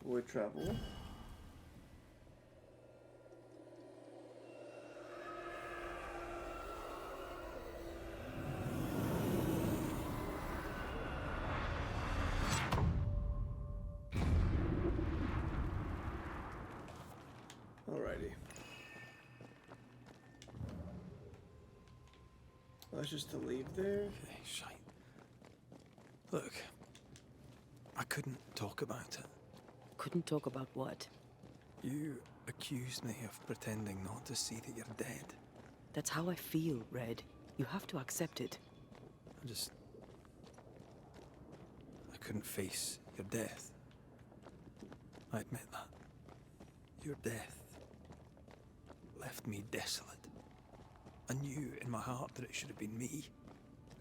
Avoid travel. Alrighty. That's just to leave there. Okay, shite. Look, I couldn't talk about it. Couldn't talk about what? You accused me of pretending not to see that you're dead. That's how I feel, Red. You have to accept it. I couldn't face your death. I admit that. Your death left me desolate. I knew in my heart that it should have been me.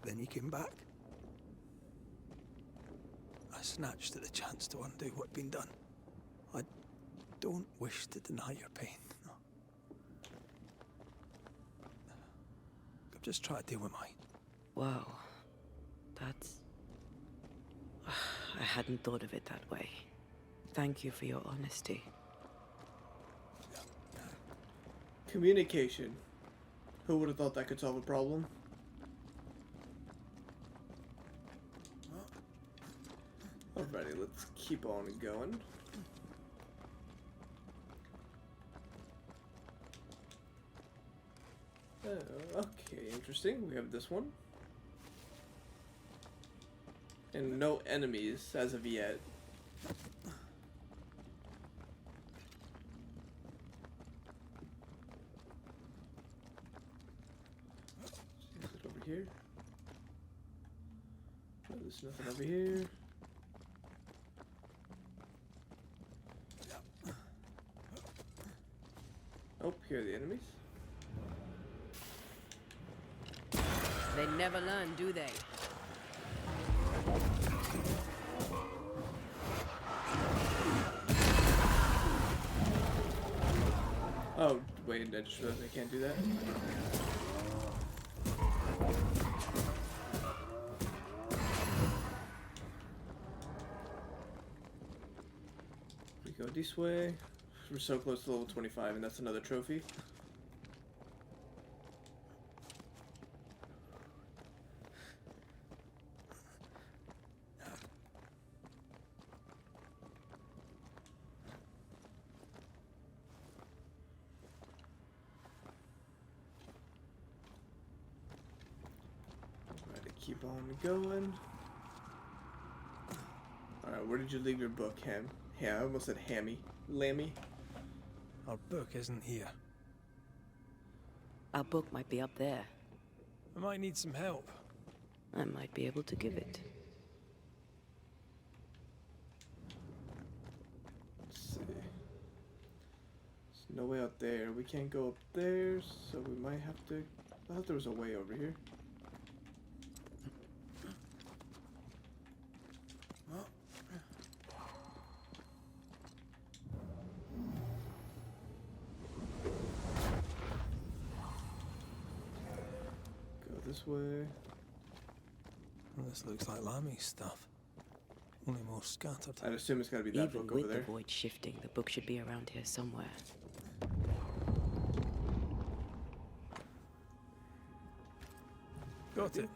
Then you came back. I snatched at the chance to undo what'd been done. I don't wish to deny your pain. No. I've just tried to deal with mine. Wow. That's... I hadn't thought of it that way. Thank you for your honesty. Communication. Who would have thought that could solve a problem? Alrighty, let's keep on going. Okay, interesting. We have this one. And no enemies as of yet. Is it over here? No, there's nothing over here. Oh, here are the enemies. They never learn, do they? Oh, wait, I just realized I can't do that. We go this way. We're so close to level 25, and that's another trophy. Keep on going. Alright, where did you leave your book, Ham? Yeah, I almost said Hammy. Lammy. Our book isn't here. Our book might be up there. I might need some help. I might be able to give it. Let's see. There's no way out there. We can't go up there, so we might have to... I thought there was a way over here. This way. Well, this looks like Lammy's stuff. Only more scattered. I'd assume it's gotta be that book over Even there. with the void shifting, the book should be around here somewhere. Got it.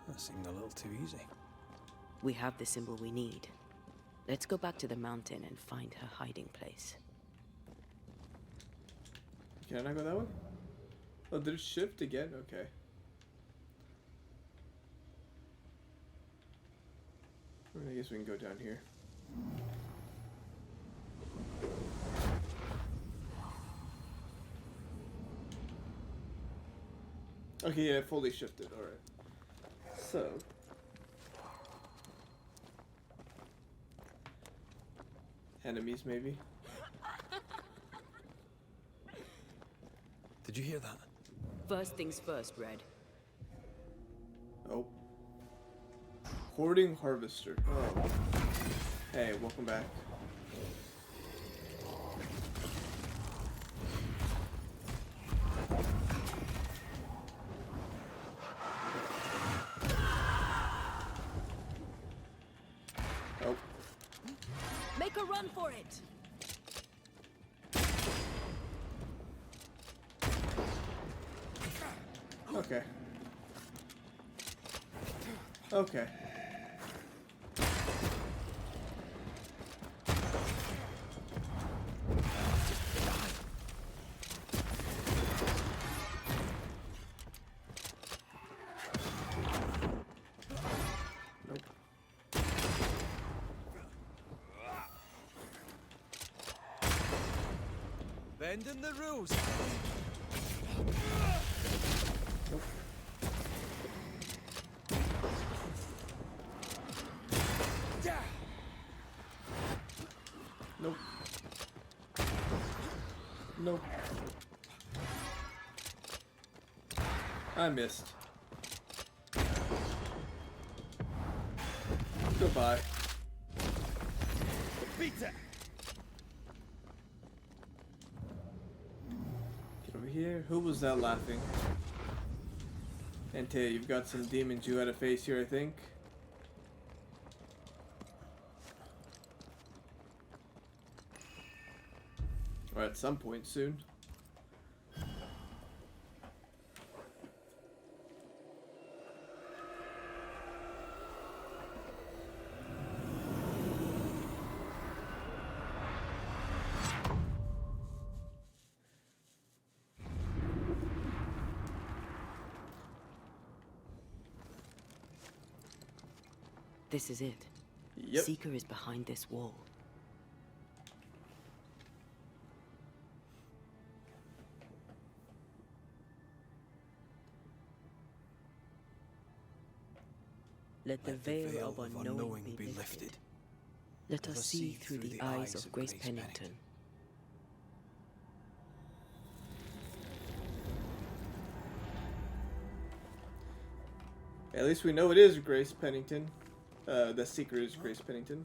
That seemed a little too easy. We have the symbol we need. Let's go back to the mountain and find her hiding place. Can I not go that way? Oh, did it shift again? Okay. I guess we can go down here. Okay, yeah, it fully shifted. Alright. So. Enemies, maybe? Did you hear that? First things first, Red. Oh. Hoarding Harvester. Oh. Hey, welcome back. Make Make a run for it! Okay. Okay. Nope. Bending the rules. Nope. Nope. Nope. I missed. Goodbye. Pizza. Get over here. Who was that laughing? Antea, you've got some demons you gotta face here, I think. Or at some point soon. This is it. Yep. Seeker is behind this wall. Let the veil of unknowing be lifted. Let us see through the eyes of Grace Pennington. At least we know it is Grace Pennington. The Seeker is Grace Pennington.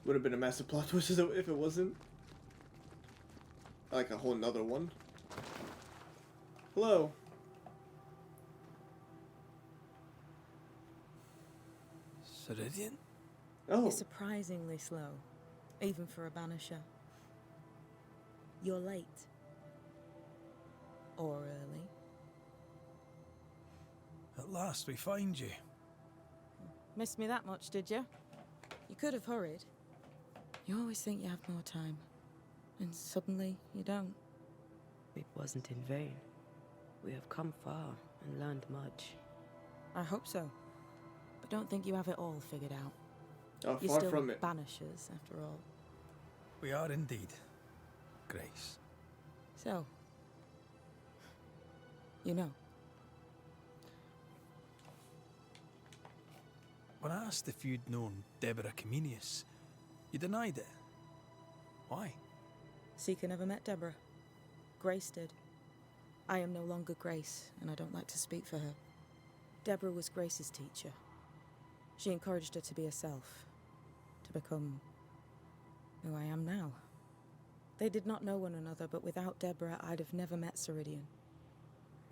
Would have been a massive plot twist if it wasn't. Like a whole nother one. Hello. Ceridian? Oh. You're surprisingly slow, even for a Banisher. You're late. Or early. At last we find you. Missed me that much, did you? You could have hurried. You always think you have more time. And suddenly, you don't. It wasn't in vain. We have come far and learned much. I hope so. But don't think you have it all figured out. Oh, You're far still from it. Banishers, after all. We are indeed, Grace. So, you know. When I asked if you'd known Deborah Comenius, you denied it. Why? Seeker never met Deborah. Grace did. I am no longer Grace, and I don't like to speak for her. Deborah was Grace's teacher. She encouraged her to be herself, to become who I am now. They did not know one another, but without Deborah, I'd have never met Ceridian.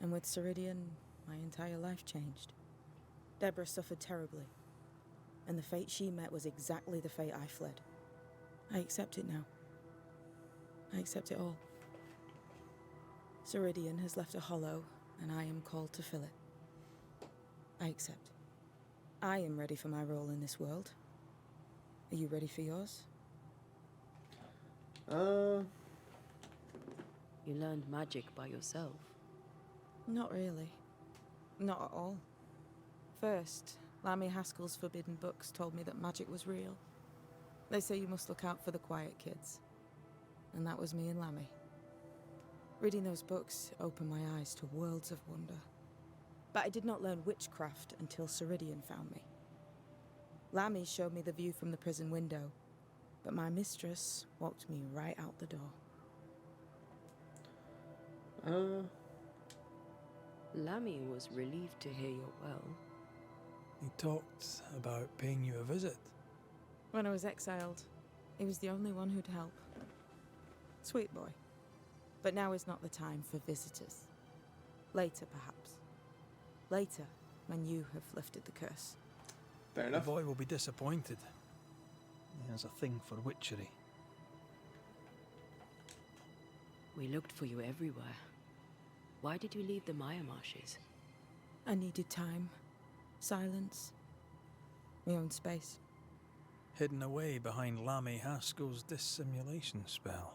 And with Ceridian, my entire life changed. Deborah suffered terribly, and the fate she met was exactly the fate I fled. I accept it now. I accept it all. Ceridian has left a hollow, and I am called to fill it. I accept. I am ready for my role in this world. Are you ready for yours? You learned magic by yourself. Not really. Not at all. First, Lammy Haskell's forbidden books told me that magic was real. They say you must look out for the quiet kids. And that was me and Lammy. Reading those books opened my eyes to worlds of wonder. But I did not learn witchcraft until Ceridian found me. Lammy showed me the view from the prison window, but my mistress walked me right out the door. Lammy was relieved to hear you're well. He talked about paying you a visit. When I was exiled, he was the only one who'd help. Sweet boy. But now is not the time for visitors. Later, perhaps. Later, when you have lifted the curse. Fair The enough. boy will be disappointed. He has a thing for witchery. We looked for you everywhere. Why did you leave the Maya marshes? I needed time, silence, my own space. Hidden away behind Lammy Haskell's dissimulation spell.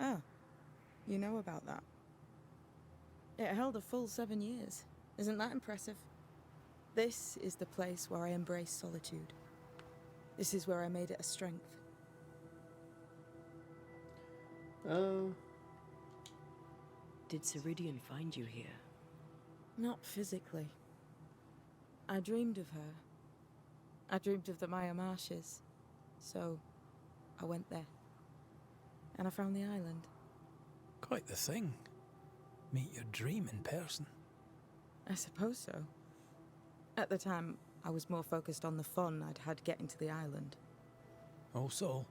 Ah, you know about that. It held a full 7 years. Isn't that impressive? This is the place where I embrace solitude. This is where I made it a strength. Did Ceridian find you here? Not physically. I dreamed of her. I dreamed of the Maya marshes. So, I went there. And I found the island. Quite the thing. Meet your dream in person. I suppose so. At the time, I was more focused on the fun I'd had getting to the island. Also,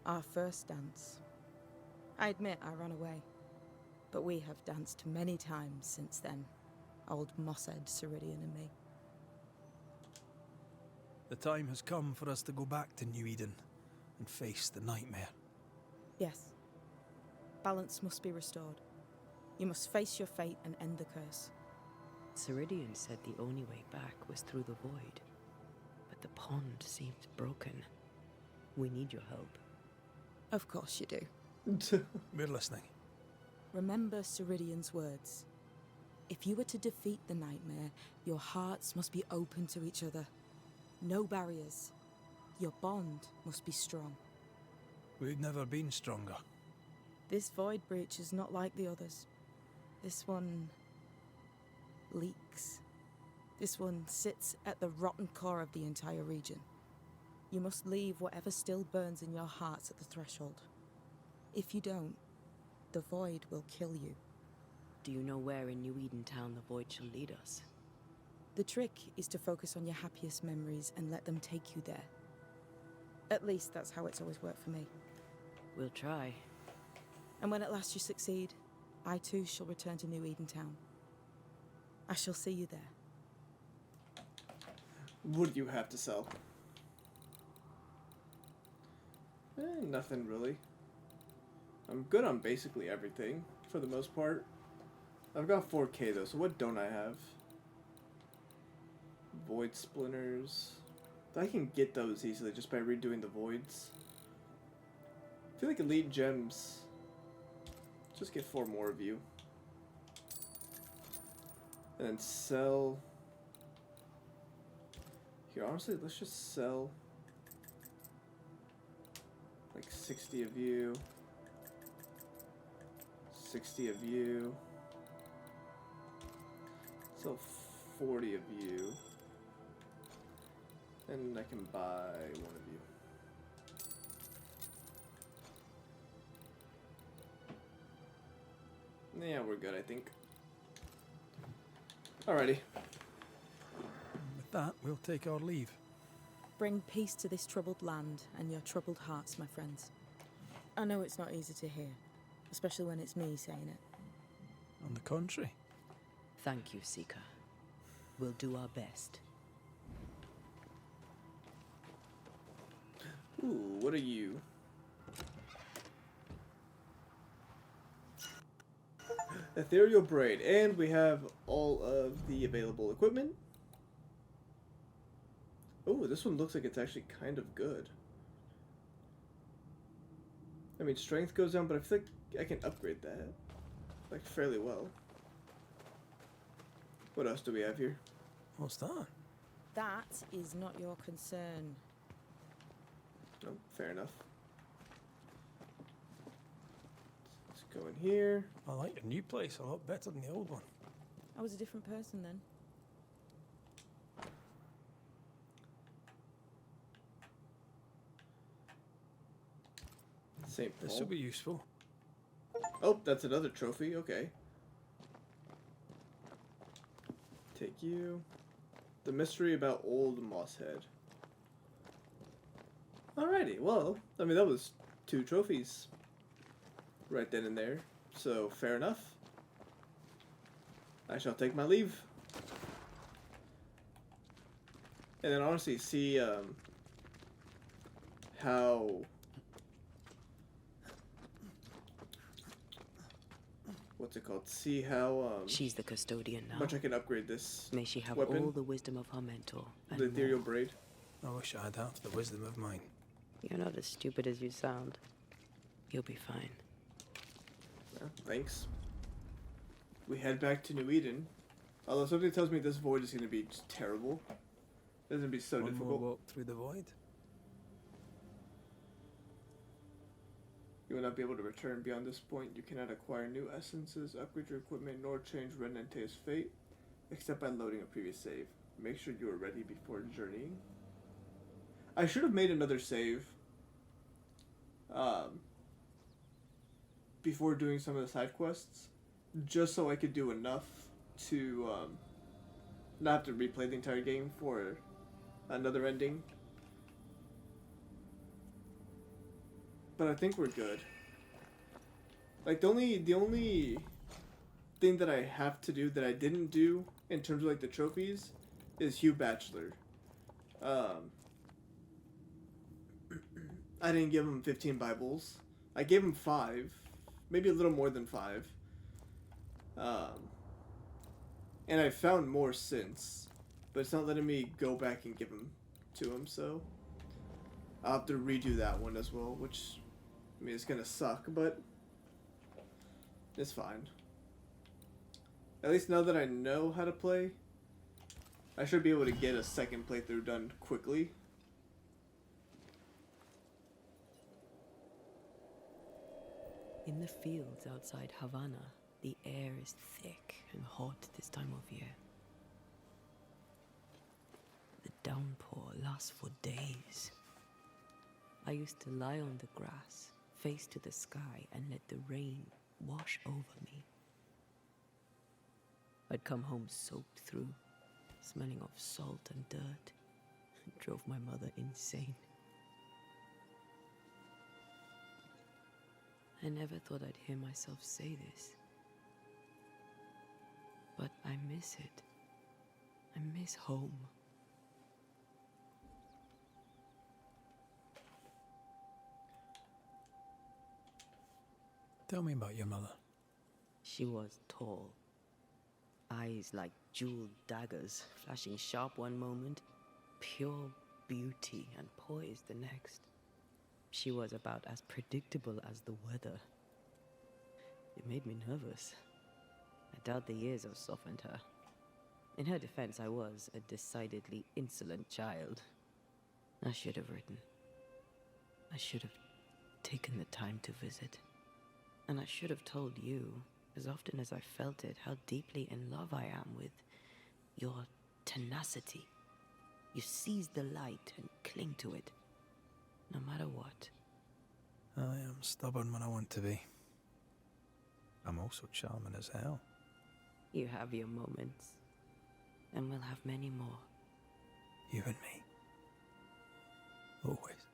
Our first dance. I admit I ran away. But we have danced many times since then. Old Mosshead, Ceridian and me. the time has come for us to go back to New Eden and face the nightmare. Yes. Balance must be restored. You must face your fate and end the curse. Ceridian said the only way back was through the void. But the pond seems broken. We need your help. Of course you do. We're listening. Remember Ceridian's words. If you are to defeat the nightmare, your hearts must be open to each other. No barriers. Your bond must be strong. We've never been stronger. This void breach is not like the others. This one leaks. This one sits at the rotten core of the entire region. You must leave whatever still burns in your hearts at the threshold. If you don't, the void will kill you. Do you know where in New Eden Town the void shall lead us? The trick is to focus on your happiest memories and let them take you there. At least that's how it's always worked for me. We'll try. And when at last you succeed, I too shall return to New Eden Town. I shall see you there. What do you have to sell? Nothing really. I'm good on basically everything, for the most part. I've got 4K though, so what don't I have? Void splinters. I can get those easily just by redoing the voids. I feel like elite gems. Just get 4 more of you. And then sell. Here, honestly, let's just sell like 60 of you. 60 of you. Sell 40 of you. And I can buy one of you. Yeah, we're good, I think. Alrighty. With that, we'll take our leave. Bring peace to this troubled land and your troubled hearts, my friends. I know it's not easy to hear, especially when it's me saying it. On the contrary. Thank you, Seeker. We'll do our best. Ooh, what are you? Ethereal Braid, and we have all of the available equipment. Oh, this one looks like it's actually kind of good. I mean, strength goes down, but I feel like I can upgrade that, like, fairly well. What else do we have here? What's that? That is not your concern. Oh, fair enough. Let's go in here. I like your new place a lot better than the old one. I was a different person then. St. This Paul. will be useful. Oh, that's another trophy. Okay. Take you. The mystery about Old Mosshead. Alrighty, well, I mean, that was 2 trophies right then and there, so fair enough. I shall take my leave. And then honestly see how what's it called? See how She's the custodian now. much I can upgrade this May she have weapon. all the wisdom of her mentor. And The ethereal more. braid. I wish I had half the wisdom of mine. You're not as stupid as you sound. You'll be fine. Yeah, thanks. We head back to New Eden. Although something tells me this void is going to be just terrible. It's going to be so One more difficult. walk through the void. You will not be able to return beyond this point. You cannot acquire new essences, upgrade your equipment, nor change Red and Antea's fate, except by loading a previous save. Make sure you are ready before journeying. I should have made another save before doing some of the side quests, just so I could do enough to not have to replay the entire game for another ending. But I think we're good. Like the only thing that I have to do that I didn't do in terms of like the trophies is Hugh Bachelor. I didn't give him 15 Bibles. I gave him 5, maybe a little more than 5. And I found more since, but it's not letting me go back and give them to him, so I'll have to redo that one as well, which, I mean, it's gonna suck, but it's fine. At least now that I know how to play, I should be able to get a second playthrough done quickly. In the fields outside Havana, the air is thick and hot this time of year. The downpour lasts for days. I used to lie on the grass, face to the sky, and let the rain wash over me. I'd come home soaked through, smelling of salt and dirt. It drove my mother insane. I never thought I'd hear myself say this. But I miss it. I miss home. Tell me about your mother. She was tall. Eyes like jeweled daggers, flashing sharp one moment, pure beauty and poise the next. She was about as predictable as the weather. It made me nervous. I doubt the years have softened her. In her defense, I was a decidedly insolent child. I should have written. I should have taken the time to visit. And I should have told you, as often as I felt it, how deeply in love I am with your tenacity. You seize the light and cling to it, no matter what. I am stubborn when I want to be. I'm also charming as hell. You have your moments, and we'll have many more. You and me. Always.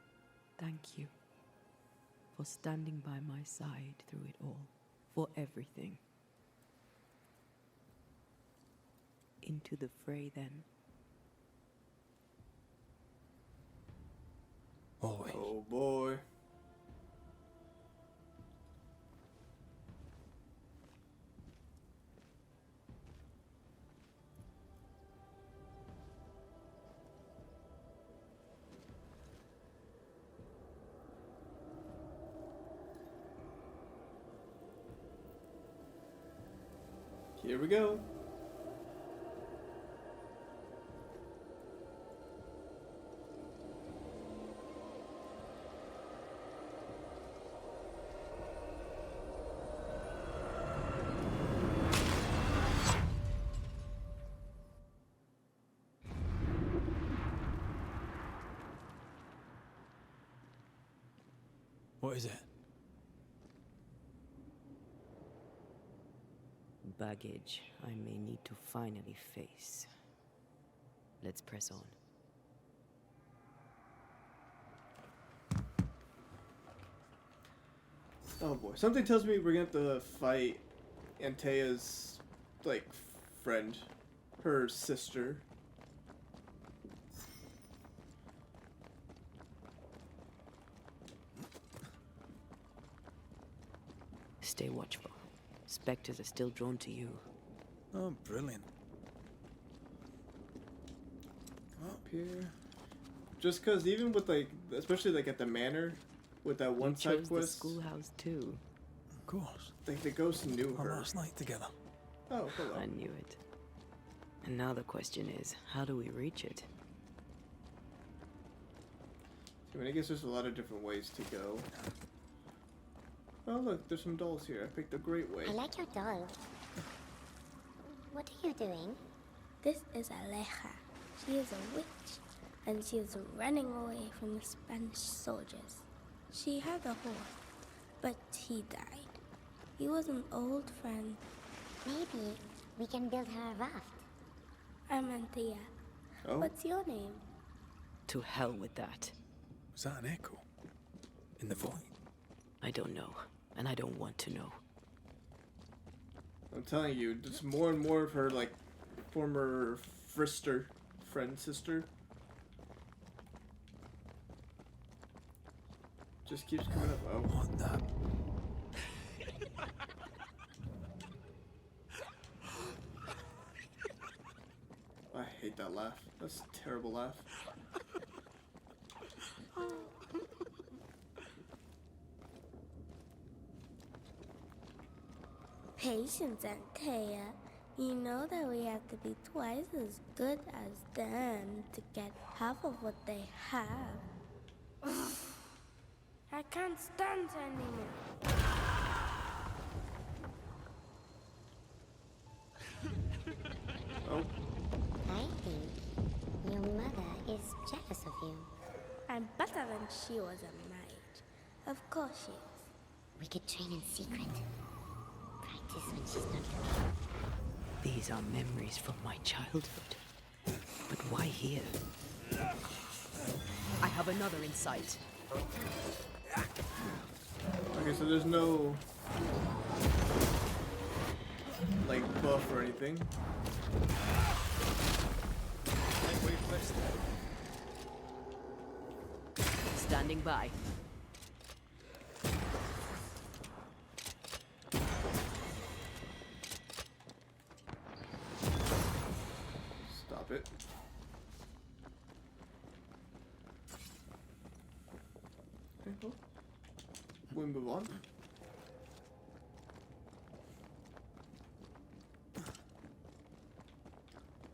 Thank you for standing by my side through it all, for everything. Into the fray, then. Always. Oh boy. Here we go. What is it? Baggage I may need to finally face. Let's press on. Oh boy. Something tells me we're gonna have to fight Antea's, like, friend. Her sister. Stay watchful. Spectres are still drawn to you. Oh, brilliant. Up here. Just because even with, like, especially, like, at the manor, with that one You side chose the quest, schoolhouse too. Of course. like, the ghost knew Our her. last night together. Oh, hello. I knew it. And now the question is, how do we reach it? I mean, I guess there's a lot of different ways to go. Oh, look, there's some dolls here. I picked a great way. I like your doll. What are you doing? This is Aleja. She is a witch, and she is running away from the Spanish soldiers. She had a horse, but he died. He was an old friend. Maybe we can build her a raft. I'm Antea. Oh, What's your name? To hell with that. Was that an echo? In the void? I don't know, and I don't want to know. I'm telling you, just more and more of her, like, former friend, sister. Just keeps coming up. Oh, What the? I hate that laugh. That's a terrible laugh. Patience, Antea. You know that we have to be twice as good as them to get half of what they have. I can't stand anymore. Oh, I think your mother is jealous of you. I'm better than she was a mage. Of course she is. We could train in secret. Practice when she's not looking. These are memories from my childhood. But why here? I have another in sight. okay, so there's no, like, buff or anything. Standing by. Stop it. Okay, well, we move on.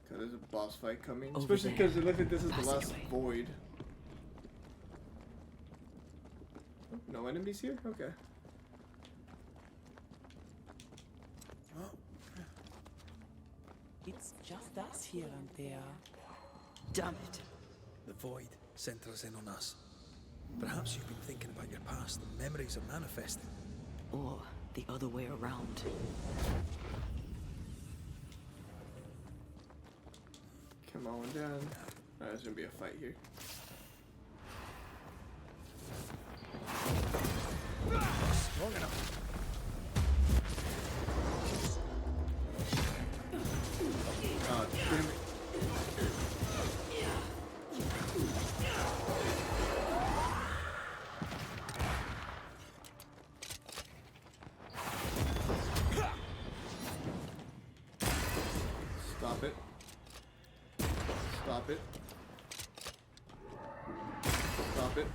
Okay, there's a boss fight coming. Over Especially there. because it looks like this is the last Passageway. void. Oh, no enemies here? Okay. It's just us here and there. Damn it. The void centers in on us. Perhaps you've been thinking about your past and memories are manifesting. Or the other way around. Come on down. Alright, there's gonna be a fight here. Long enough. Oh, damn it. Stop it. Stop it. Stop it.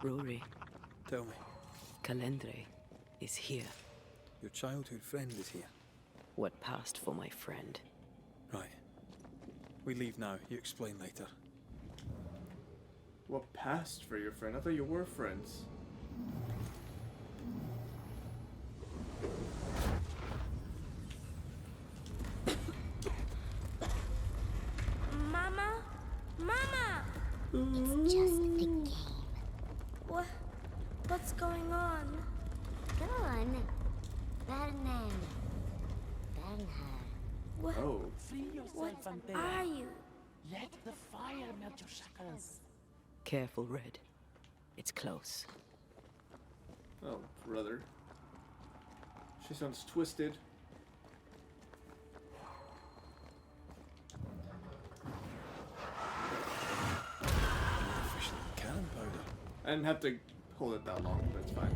Rory, Tell me, Calendre is here. your childhood friend is here. What passed for my friend? Right. We leave now. You explain later. What passed for your friend? I thought you were friends. Mama? Mama! It's just a game. What's going on? Go on. Bernard. Bernard. What, Oh. Free what yourself, Antea. are you? Let the fire melt your shackles. Careful, Red. It's close. Oh, brother. She sounds twisted. Efficient cannon powder. I didn't have to hold it that long, but it's fine.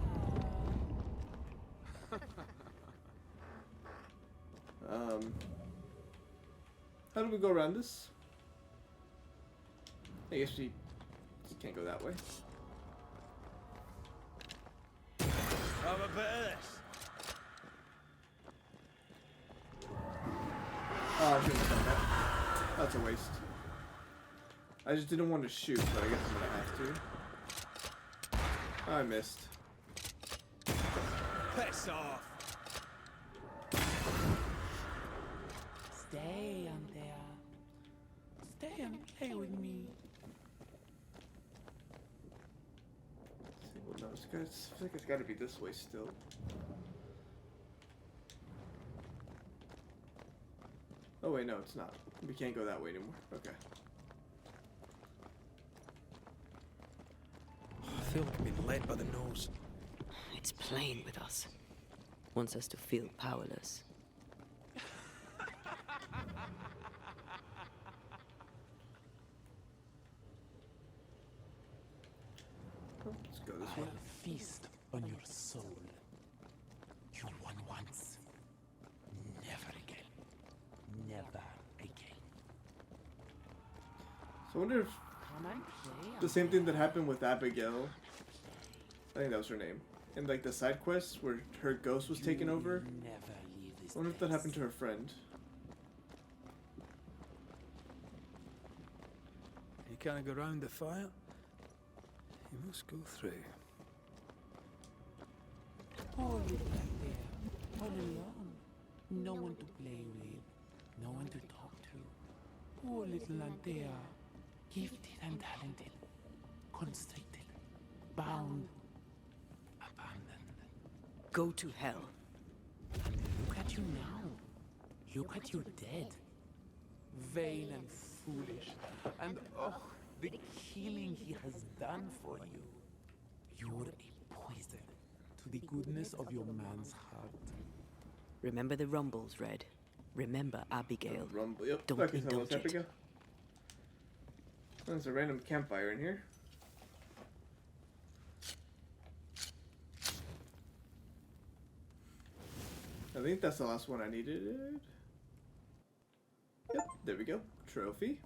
How do we go around this? I guess we can't go that way. Have a bit of this. Oh, I shouldn't have done that. That's a waste. I just didn't want to shoot, but I guess I'm gonna have to. I missed. Piss off. Stay, Antea. Stay and play with me. Well, no, I feel like it's got to be this way still. Oh wait, no, it's not. We can't go that way anymore. Okay. I feel like I'm being led by the nose. It's playing with us. Wants us to feel powerless. Oh, let's go this I'll way. feast on your soul. You won once. Never again. Never again. So I wonder if Come and play. the same thing that happened with Abigail, I think that was her name, in like the side quests where her ghost was taken over. Never leave this I wonder if that happened to her friend. You can't go round the fire. You must go through. Oh, little Antea. All alone. No one to play with. No one to talk to. Oh, little Antea. Gifted and talented. Constricted. Bound. Abandoned. Go to hell. And look at you now. Look at you dead. Vain and foolish. And oh, the killing he has done for you. You're a poison to the goodness of your man's heart. Remember the rumbles, Red. Remember Abigail. Rumble. Yep. Don't Fucking hell, indulge it's it. Abigail. There's a random campfire in here. I think that's the last one I needed. Yep, there we go. Trophy.